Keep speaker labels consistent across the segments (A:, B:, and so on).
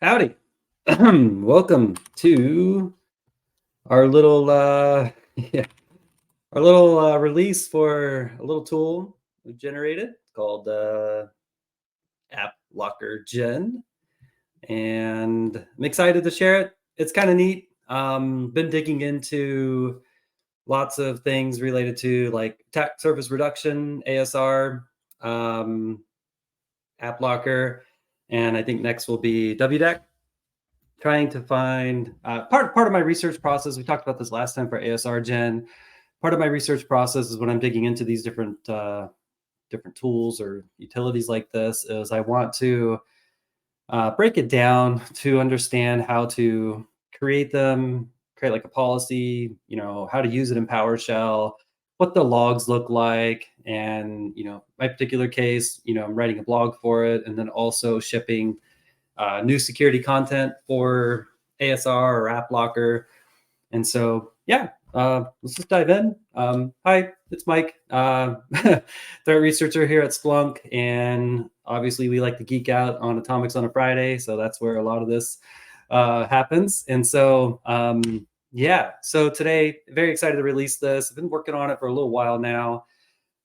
A: Howdy. Welcome to our little yeah, our little release for a little tool we generated called AppLockerGEN, and I'm excited to share it. It's kind of neat. Been digging into lots of things related to like attack surface reduction, ASR, um, AppLocker, and I think next will be WDAC. Trying to find part of my research process. We talked about this last time for ASR Gen. Part of my research process is when I'm digging into these different tools or utilities like this is I want to break it down to understand how to create them, create like a policy, how to use it in PowerShell, what the logs look like, and my particular case, I'm writing a blog for it, and then also shipping new security content for ASR or AppLocker. And so, yeah, let's just dive in. Hi, it's Mike, threat researcher here at Splunk. And obviously, we like to geek out on atomics on a Friday. So that's where a lot of this happens. And so, yeah, so today, very excited to release this. I've been working on it for a little while now.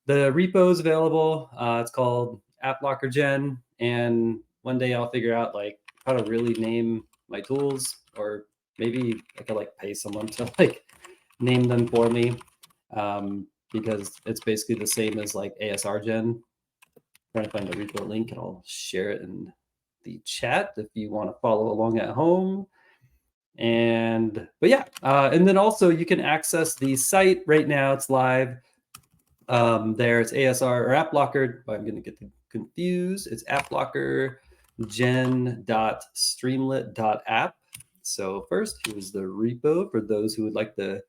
A: The repo is available. It's called AppLockerGEN. And one day I'll figure out like how to really name my tools, or maybe I could like pay someone to like name them for me, because it's basically the same as like ASR Gen. Trying to find the repo link, and I'll share it in the chat if you want to follow along at home. But yeah, and then also you can access the site right now. It's live. There it's ASR or AppLocker. I'm going to get confused. It's AppLockerGen.streamlit.app. So first, here's the repo for those who would like to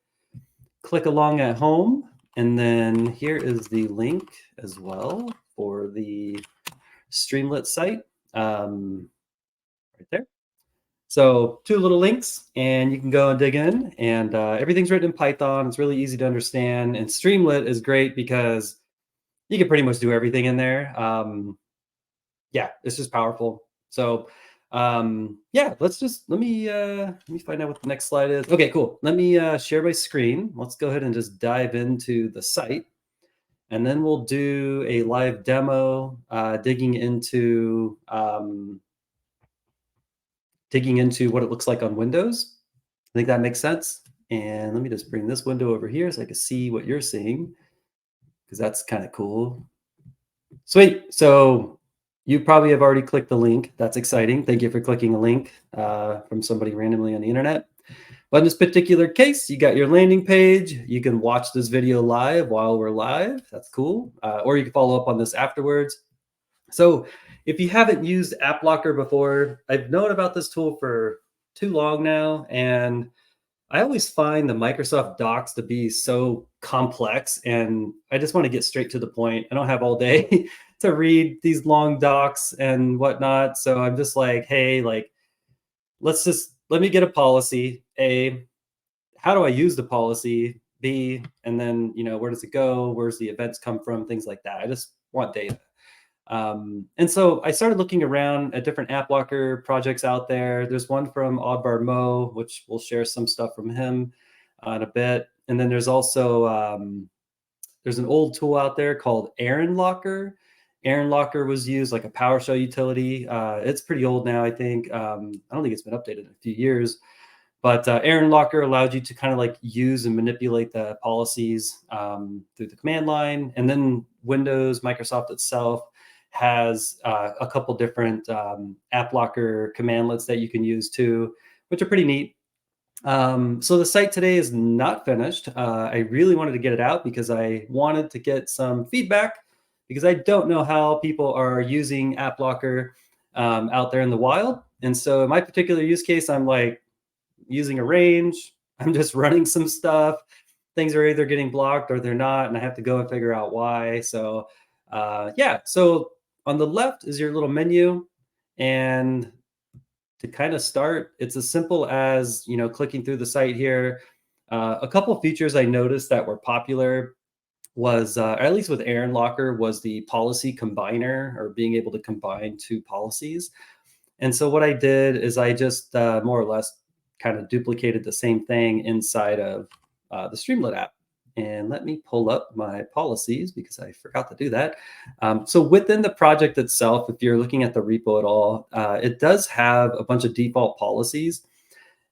A: click along at home. And then here is the link as well for the Streamlit site, right there. So two little links, and you can go and dig in, and everything's written in Python. It's really easy to understand, and Streamlit is great because you can pretty much do everything in there. Yeah, it's just powerful. So yeah, let me find out what the next slide is. Okay, cool. Let me share my screen. Let's go ahead and just dive into the site, and then we'll do a live demo digging into what it looks like on Windows. I think that makes sense. And let me just bring this window over here so I can see what you're seeing, because that's kind of cool. Sweet. So you probably have already clicked the link. That's exciting. Thank you for clicking a link from somebody randomly on the internet. But in this particular case, you got your landing page. You can watch this video live while we're live. That's cool. Or you can follow up on this afterwards. So if you haven't used AppLocker before, I've known about this tool for too long now, and I always find the Microsoft Docs to be so complex, and I just want to get straight to the point. I don't have all day to read these long docs and whatnot. So I'm just like, hey, like, let me get a policy. A, how do I use the policy? B, and then, where does it go? Where's the events come from? Things like that. I just want data. And so I started looking around at different AppLocker projects out there. There's one from Oddbar Mo, which we'll share some stuff from him in a bit. And then there's also there's an old tool out there called AppLocker. AppLocker was used like a PowerShell utility. It's pretty old now, I think. I don't think it's been updated in a few years. But AppLocker allowed you to kind of like use and manipulate the policies through the command line. And then Windows, Microsoft itself has a couple different AppLocker commandlets that you can use too, which are pretty neat. So the site today is not finished. I really wanted to get it out because I wanted to get some feedback, because I don't know how people are using AppLocker out there in the wild. And so in my particular use case, I'm like using a range. I'm just running some stuff. Things are either getting blocked or they're not, and I have to go and figure out why. So yeah, so on the left is your little menu, and to kind of start, it's as simple as clicking through the site here. A couple of features I noticed that were popular was, at least with AppLocker, was the policy combiner, or being able to combine two policies. And so what I did is I just more or less kind of duplicated the same thing inside of the Streamlit app. And let me pull up my policies because I forgot to do that. So within the project itself, if you're looking at the repo at all, it does have a bunch of default policies.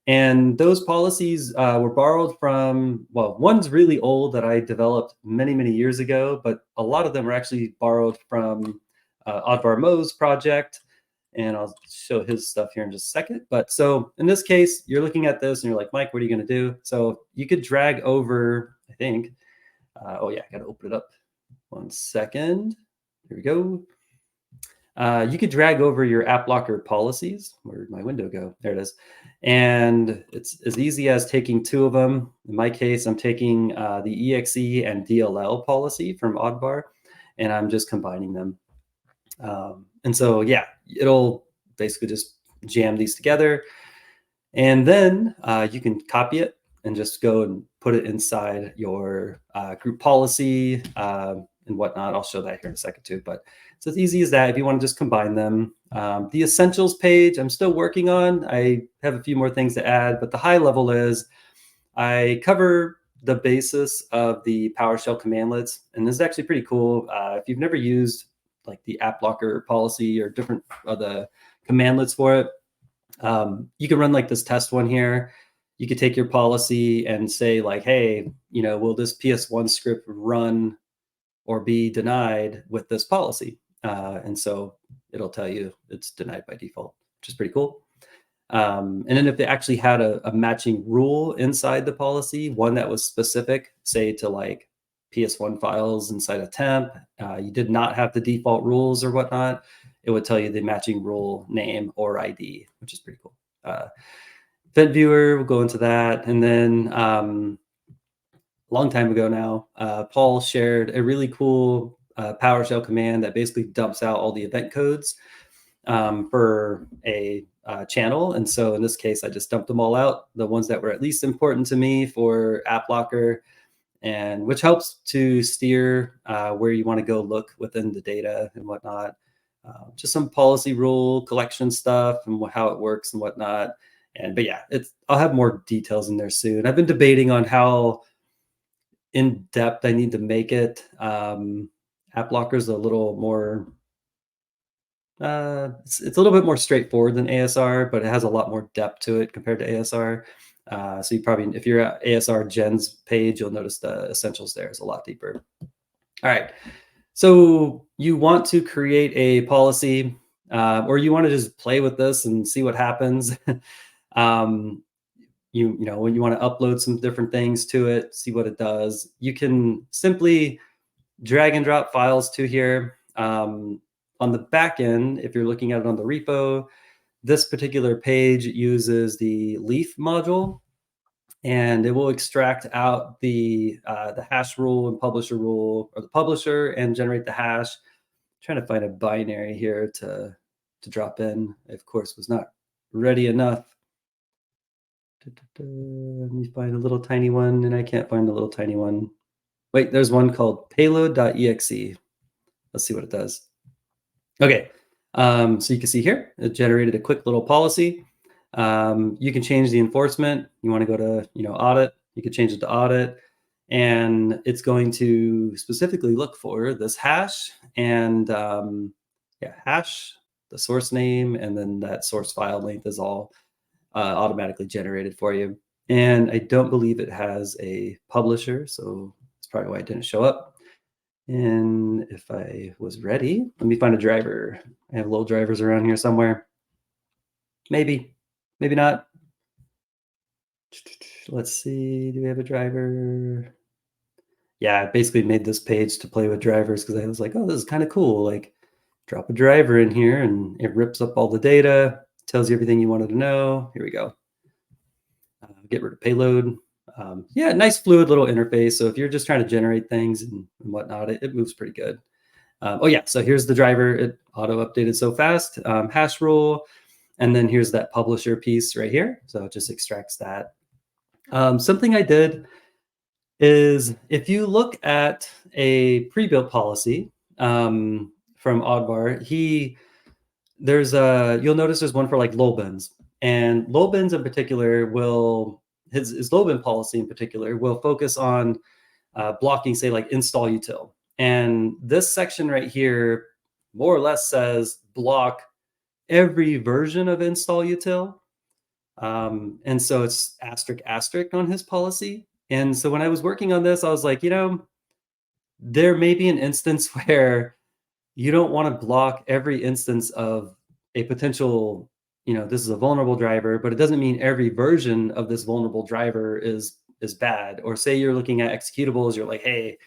A: And those policies were borrowed from, well, one's really old that I developed many, many years ago, but a lot of them were actually borrowed from Oddvar Mo's project. And I'll show his stuff here in just a second. But so in this case, you're looking at this and you're like, Mike, what are you going to do? So you could drag over, I think. Oh, yeah, I got to open it up. 1 second. Here we go. You could drag over your AppLocker policies. Where'd my window go? There it is. And it's as easy as taking two of them. In my case, I'm taking the EXE and DLL policy from Oddvar, and I'm just combining them. And so, yeah, it'll basically just jam these together. And then you can copy it and just go and put it inside your group policy and whatnot. I'll show that here in a second too. But it's as easy as that if you want to just combine them. The essentials page, I'm still working on. I have a few more things to add, but the high level is I cover the basis of the PowerShell commandlets. And this is actually pretty cool. If you've never used like the AppLocker policy or different the commandlets for it, you can run like this test one here. You could take your policy and say like, hey, will this PS1 script run or be denied with this policy? And so it'll tell you it's denied by default, which is pretty cool. And then if they actually had a matching rule inside the policy, one that was specific, say to like PS1 files inside a temp, you did not have the default rules or whatnot, it would tell you the matching rule name or ID, which is pretty cool. Event viewer, we'll go into that. And then a long time ago now, Paul shared a really cool PowerShell command that basically dumps out all the event codes for a channel. And so in this case, I just dumped them all out, the ones that were at least important to me for AppLocker, and which helps to steer where you want to go look within the data and whatnot. Just some policy rule collection stuff and how it works and whatnot. But yeah, I'll have more details in there soon. I've been debating on how in depth I need to make it. AppLocker is a little more. It's a little bit more straightforward than ASR, but it has a lot more depth to it compared to ASR. So you probably, if you're at ASR.Gen's page, you'll notice the essentials there is a lot deeper. All right. So you want to create a policy, or you want to just play with this and see what happens. When you want to upload some different things to it, see what it does. You can simply drag and drop files to here. On the back end, if you're looking at it on the repo, this particular page uses the Leaf module, and it will extract out the hash rule and publisher rule, or the publisher, and generate the hash. I'm trying to find a binary here to drop in. I, of course, was not ready enough. Let me find a little tiny one, and I can't find a little tiny one. Wait, there's one called payload.exe. Let's see what it does. Okay, so you can see here, it generated a quick little policy. You can change the enforcement. You want to go to audit, you could change it to audit, and it's going to specifically look for this hash and hash, the source name, and then that source file length is all automatically generated for you. And I don't believe it has a publisher, so that's probably why it didn't show up. And if I was ready, let me find a driver. I have little drivers around here somewhere. Maybe not. Let's see, do we have a driver? Yeah, I basically made this page to play with drivers because I was like, oh, this is kind of cool. Like, drop a driver in here and it rips up all the data, tells you everything you wanted to know. Here we go. Get rid of payload. Yeah, nice fluid little interface. So if you're just trying to generate things and whatnot, it moves pretty good. Oh yeah, so here's the driver. It auto updated so fast. Hash rule, and then here's that publisher piece right here. So it just extracts that. Something I did is if you look at a pre-built policy from Oddvar, he you'll notice there's one for like Lobins, and Lobins in particular will his Lobin policy in particular will focus on blocking, say, like install util. And this section right here more or less says block every version of install util. And so it's asterisk asterisk on his policy. And so when I was working on this, I was like, there may be an instance where you don't want to block every instance of a potential, this is a vulnerable driver, but it doesn't mean every version of this vulnerable driver is bad. Or say you're looking at executables, you're like, hey,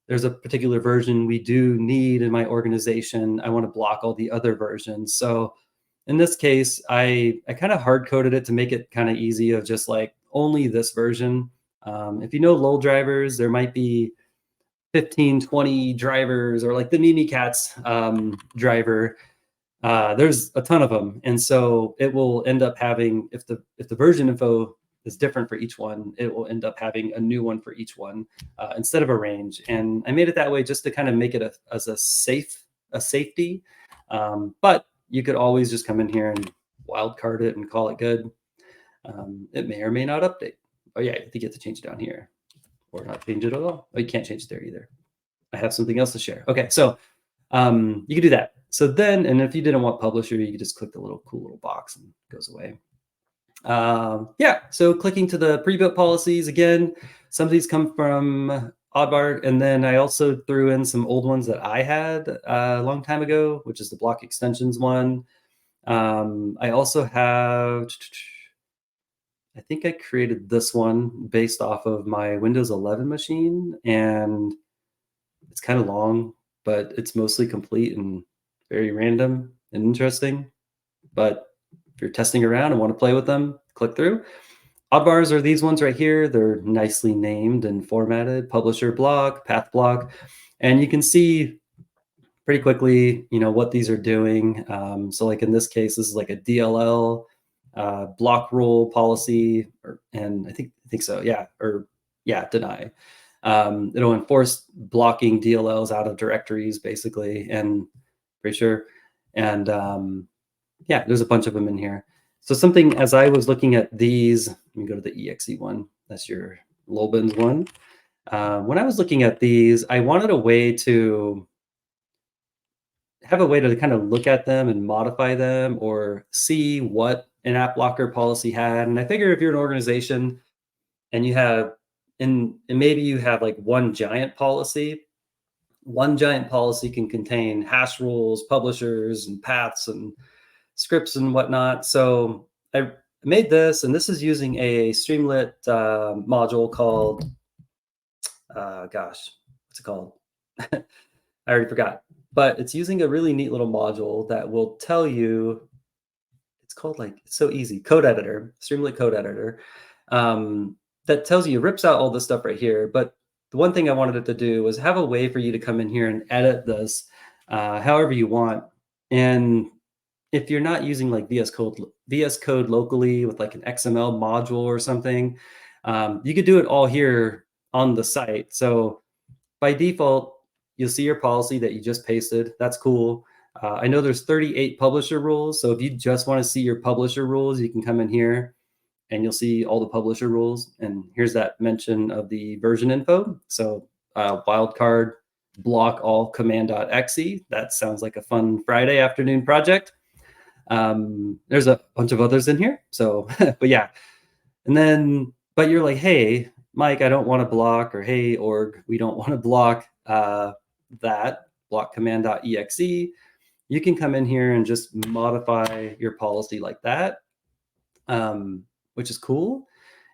A: there's a particular version we do need in my organization. I want to block all the other versions. So in this case, I kind of hard coded it to make it kind of easy of just like only this version. If you know lull drivers, there might be 15, 20 drivers, or like the Mimikatz driver. There's a ton of them. And so it will end up having, if the version info is different for each one, it will end up having a new one for each one instead of a range. And I made it that way just to kind of make it as a safety. But you could always just come in here and wildcard it and call it good. It may or may not update. Oh yeah, I think you have to change it down here, or not change it at all. Oh, you can't change it there either. I have something else to share. Okay, so you can do that. So then, and if you didn't want publisher, you could just click the cool little box and it goes away. Yeah, so clicking to the pre-built policies again, some of these come from Oddbart, and then I also threw in some old ones that I had a long time ago, which is the block extensions one. I also have, I think I created this one based off of my Windows 11 machine, and it's kind of long, but it's mostly complete and very random and interesting. But if you're testing around and want to play with them, click through. Oddbars are these ones right here. They're nicely named and formatted: publisher block, path block. And you can see pretty quickly, what these are doing. So like in this case, this is like a DLL block rule policy, and I think so. Yeah. Or yeah, deny. It'll enforce blocking DLLs out of directories basically, and pretty sure. And yeah, there's a bunch of them in here. So something, as I was looking at these, let me go to the exe one. That's your Lobins one. When I was looking at these, I wanted a way to have a way to kind of look at them and modify them or see what an AppLocker policy had. And I figure if you're an organization and you have, and maybe you have like one giant policy can contain hash rules, publishers, and paths, and scripts and whatnot. So I made this, and this is using a Streamlit module called, what's it called? I already forgot. But it's using a really neat little module that will tell you, it's called it's so easy, code editor, Streamlit code editor, that tells you, rips out all this stuff right here. But the one thing I wanted it to do was have a way for you to come in here and edit this however you want. And if you're not using like VS Code locally with like an XML module or something, you could do it all here on the site. So by default, you'll see your policy that you just pasted. That's cool. I know there's 38 publisher rules. So if you just want to see your publisher rules, you can come in here and you'll see all the publisher rules. And here's that mention of the version info. So wildcard block all command.exe. That sounds like a fun Friday afternoon project. There's a bunch of others in here. So, but yeah. And then, but you're like, hey, Mike, I don't want to block, or hey, org, we don't want to block that block command.exe. You can come in here and just modify your policy like that, which is cool.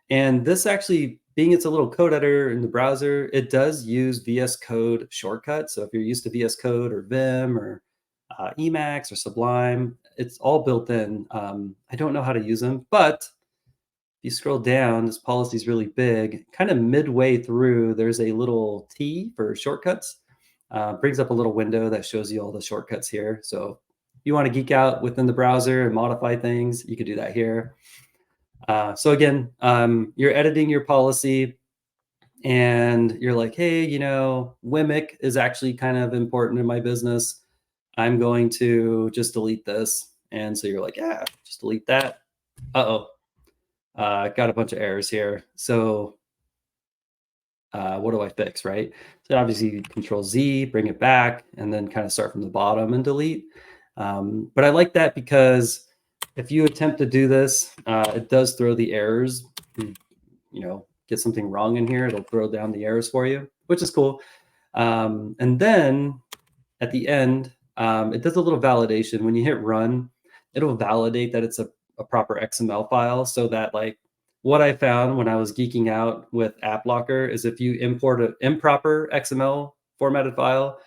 A: And this actually, being it's a little code editor in the browser, it does use VS Code shortcuts. So if you're used to VS Code or Vim or Emacs or Sublime, it's all built in. I don't know how to use them, but if you scroll down, this policy is really big. Kind of midway through, there's a little T for shortcuts. Brings up a little window that shows you all the shortcuts here. So if you want to geek out within the browser and modify things, you could do that here. So again, you're editing your policy and you're like, hey, Wimic is actually kind of important in my business. I'm going to just delete this. And so you're like, yeah, just delete that. Uh-oh, got a bunch of errors here. So what do I fix, right? So obviously Control Z, bring it back, and then kind of start from the bottom and delete. But I like that because if you attempt to do this, it does throw the errors. Get something wrong in here, it'll throw down the errors for you, which is cool. And then at the end, it does a little validation. When you hit run, it'll validate that it's a proper XML file so that like what I found when I was geeking out with AppLocker is if you import an improper XML formatted file,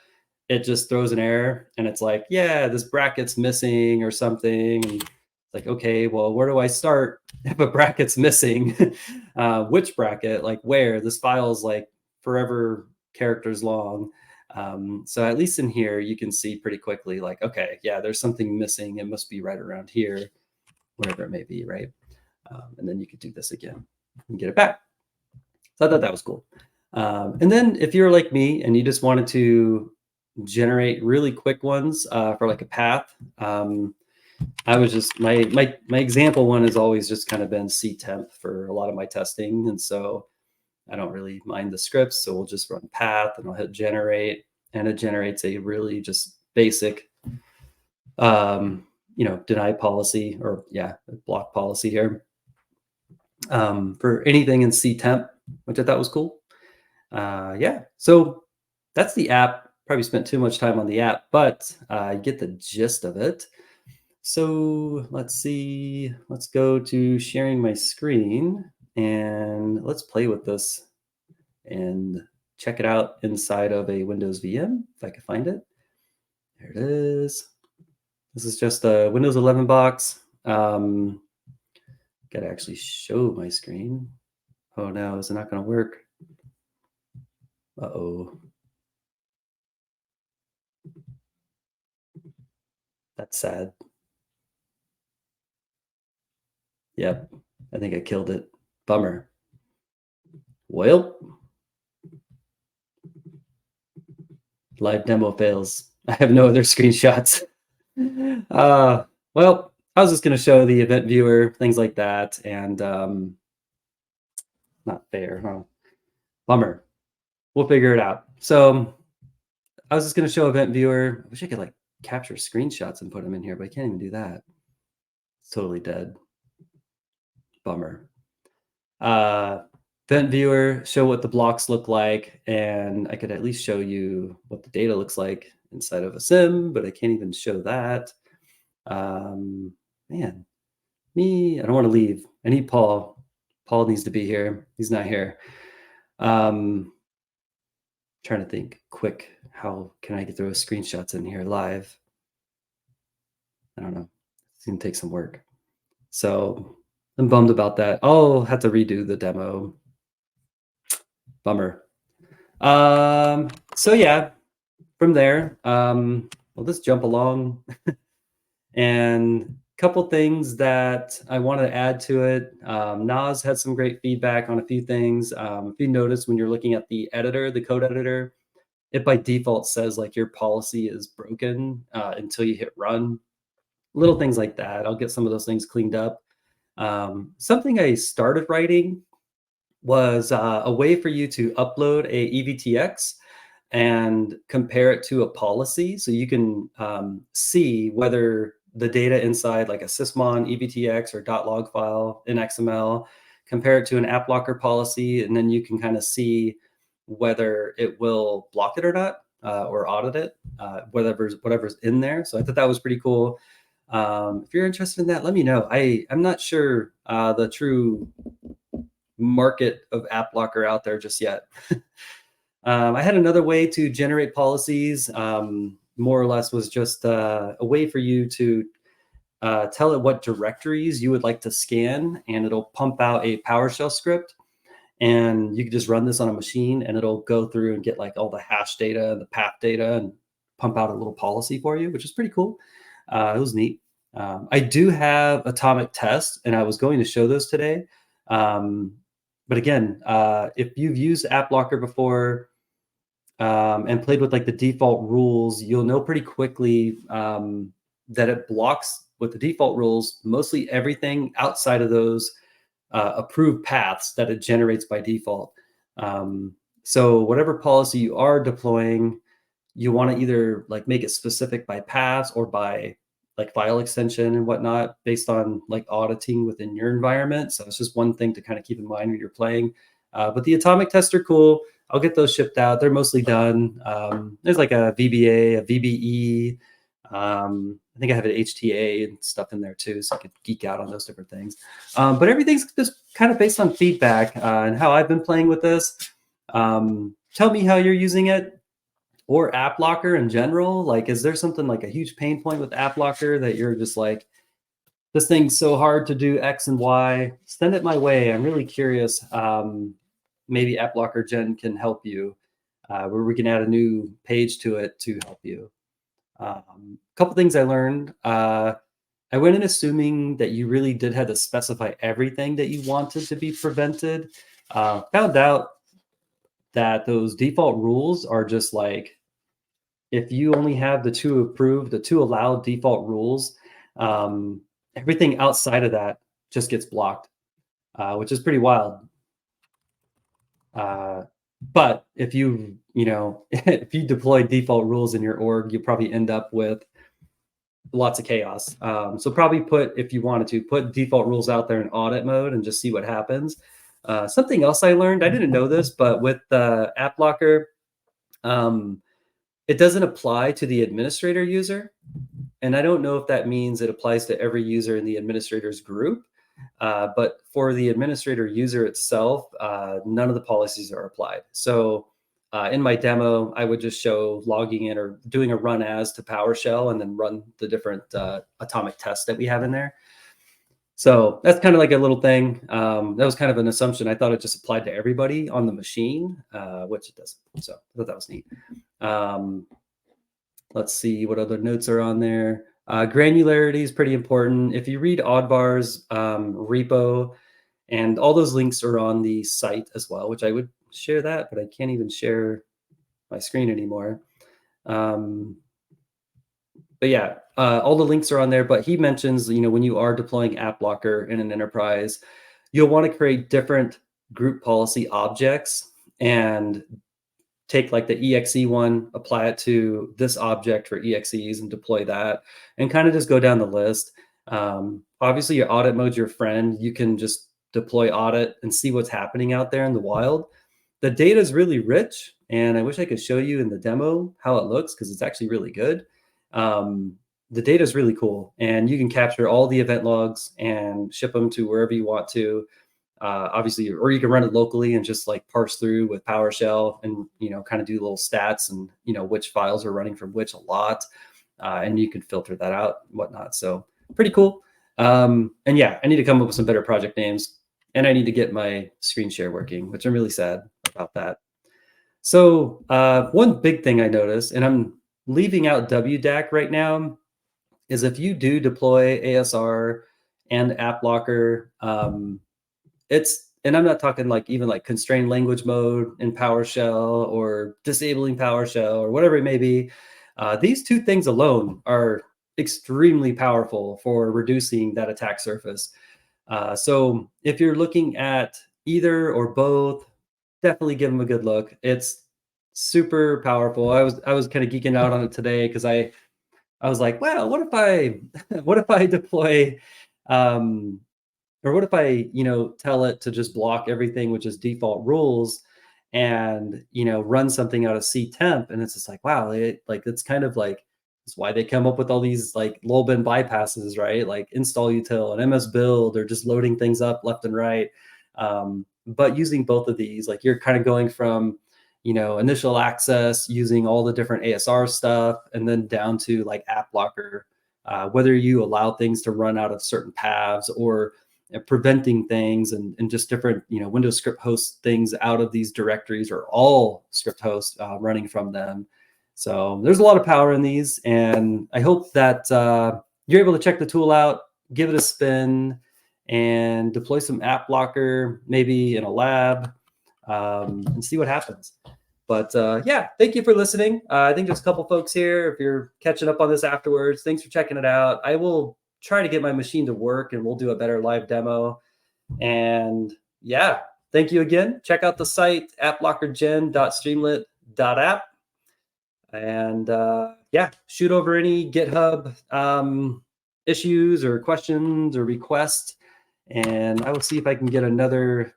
A: it just throws an error and it's like, yeah, this bracket's missing or something. And like, okay, well, where do I start if a bracket's missing? Which bracket? Like where? This file is like forever characters long. So at least in here, you can see pretty quickly, like, okay, yeah, there's something missing. It must be right around here, whatever it may be, right? And then you could do this again and get it back. So I thought that was cool. And then if you're like me and you just wanted to generate really quick ones for like a path, I was just my example one has always just kind of been ctemp for a lot of my testing, and so I don't really mind the scripts. So we'll just run path and I'll hit generate, and it generates a really just basic, deny policy or block policy here for anything in ctemp, which I thought was cool. So that's the app. Probably spent too much time on the app, but I get the gist of it. So let's see. Let's go to sharing my screen and let's play with this and check it out inside of a Windows VM, if I can find it. There it is. This is just a Windows 11 box. Got to actually show my screen. Oh no, is it not going to work? Uh-oh. That's sad. Yep, I think I killed it. Bummer. Well, live demo fails. I have no other screenshots. Well, I was just going to show the event viewer, things like that, and not fair, huh? Bummer. We'll figure it out. So I was just going to show event viewer. I wish I could like capture screenshots and put them in here, but I can't even do that. It's totally dead. Bummer. Event viewer, show what the blocks look like, and I could at least show you what the data looks like inside of a sim, but I can't even show that. Man, I don't want to leave. I need Paul. Paul needs to be here. He's not here. Trying to think quick, how can I get through screenshots in here live? I don't know. It's going to take some work. So I'm bummed about that. I'll have to redo the demo. Bummer. So yeah, from there, we'll just jump along. And a couple things that I wanted to add to it. Nas had some great feedback on a few things. If you notice when you're looking at the editor, the code editor, it by default says like your policy is broken until you hit run. Little things like that. I'll get some of those things cleaned up. Something I started writing was a way for you to upload a EVTX and compare it to a policy. So you can see whether the data inside like a sysmon EVTX or .log file in XML, compare it to an AppLocker policy, and then you can kind of see whether it will block it or not, or audit it, whatever's in there. So I thought that was pretty cool. If you're interested in that, let me know. I'm not sure the true market of AppLocker out there just yet. I had another way to generate policies, more or less was just a way for you to tell it what directories you would like to scan, and it'll pump out a PowerShell script. And you can just run this on a machine and it'll go through and get like all the hash data and the path data and pump out a little policy for you, which is pretty cool. It was neat. I do have atomic test, and I was going to show those today. But again, if you've used AppLocker before, and played with like the default rules, you'll know pretty quickly that it blocks with the default rules mostly everything outside of those approved paths that it generates by default. So whatever policy you are deploying, you want to either like make it specific by paths or by like file extension and whatnot based on like auditing within your environment. So it's just one thing to kind of keep in mind when you're playing. But the atomic tests are cool. I'll get those shipped out. They're mostly done. There's like a VBA, a VBE. I think I have an HTA and stuff in there too, so I could geek out on those different things. But everything's just kind of based on feedback and how I've been playing with this. Tell me how you're using it or AppLocker in general. Like, is there something like a huge pain point with AppLocker that you're just like, this thing's so hard to do X and Y? Send it my way. I'm really curious. Maybe AppLockerGEN can help you, where we can add a new page to it to help you. A couple things I learned. I went in assuming that you really did have to specify everything that you wanted to be prevented. Found out that those default rules are just like, if you only have the two allowed default rules, everything outside of that just gets blocked, which is pretty wild. But if if you deploy default rules in your org, you probably end up with lots of chaos. So probably if you wanted to, put default rules out there in audit mode and just see what happens. Something else I learned, I didn't know this, but with the AppLocker, it doesn't apply to the administrator user. And I don't know if that means it applies to every user in the administrator's group. But for the administrator user itself, none of the policies are applied. So in my demo, I would just show logging in or doing a run as to PowerShell and then run the different atomic tests that we have in there. So that's kind of like a little thing. That was kind of an assumption. I thought it just applied to everybody on the machine, which it doesn't. So I thought that was neat. Let's see what other notes are on there. Granularity is pretty important. If you read Oddvar's repo, and all those links are on the site as well, which I would share that, but I can't even share my screen anymore. But yeah, all the links are on there. But he mentions, when you are deploying AppLocker in an enterprise, you'll want to create different group policy objects and take like the exe one, apply it to this object for exes and deploy that, and kind of just go down the list. Obviously, your audit mode's your friend. You can just deploy audit and see what's happening out there in the wild. The data is really rich, and I wish I could show you in the demo how it looks because it's actually really good. The data is really cool, and you can capture all the event logs and ship them to wherever you want to. Obviously, or you can run it locally and just like parse through with PowerShell and, kind of do little stats and, which files are running from which a lot. And you can filter that out and whatnot. So pretty cool. And yeah, I need to come up with some better project names, and I need to get my screen share working, which I'm really sad about that. So one big thing I noticed, and I'm leaving out WDAC right now, is if you do deploy ASR and AppLocker, and I'm not talking like even like constrained language mode in PowerShell or disabling PowerShell or whatever it may be. These two things alone are extremely powerful for reducing that attack surface. So if you're looking at either or both, definitely give them a good look. It's super powerful. I was kind of geeking out on it today because I was like, well, what if I deploy or what if I, tell it to just block everything, which is default rules, and, run something out of ctemp, and it's just like, wow, it's kind of like, it's why they come up with all these like low bin bypasses, right? Like install util and ms build, or just loading things up left and right. But using both of these, like you're kind of going from, initial access using all the different ASR stuff, and then down to like AppLocker, whether you allow things to run out of certain paths or preventing things and just different, Windows script host things out of these directories, or all script hosts running from them. So there's a lot of power in these, and I hope that you're able to check the tool out, give it a spin, and deploy some AppLocker maybe in a lab, and see what happens. But yeah, thank you for listening. I think there's a couple folks here. If you're catching up on this afterwards, thanks for checking it out. I will try to get my machine to work and we'll do a better live demo. And yeah, thank you again. Check out the site, applockergen.streamlit.app. And yeah, shoot over any GitHub issues or questions or requests. And I will see if I can get another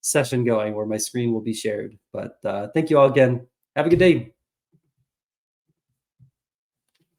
A: session going where my screen will be shared. But thank you all again. Have a good day.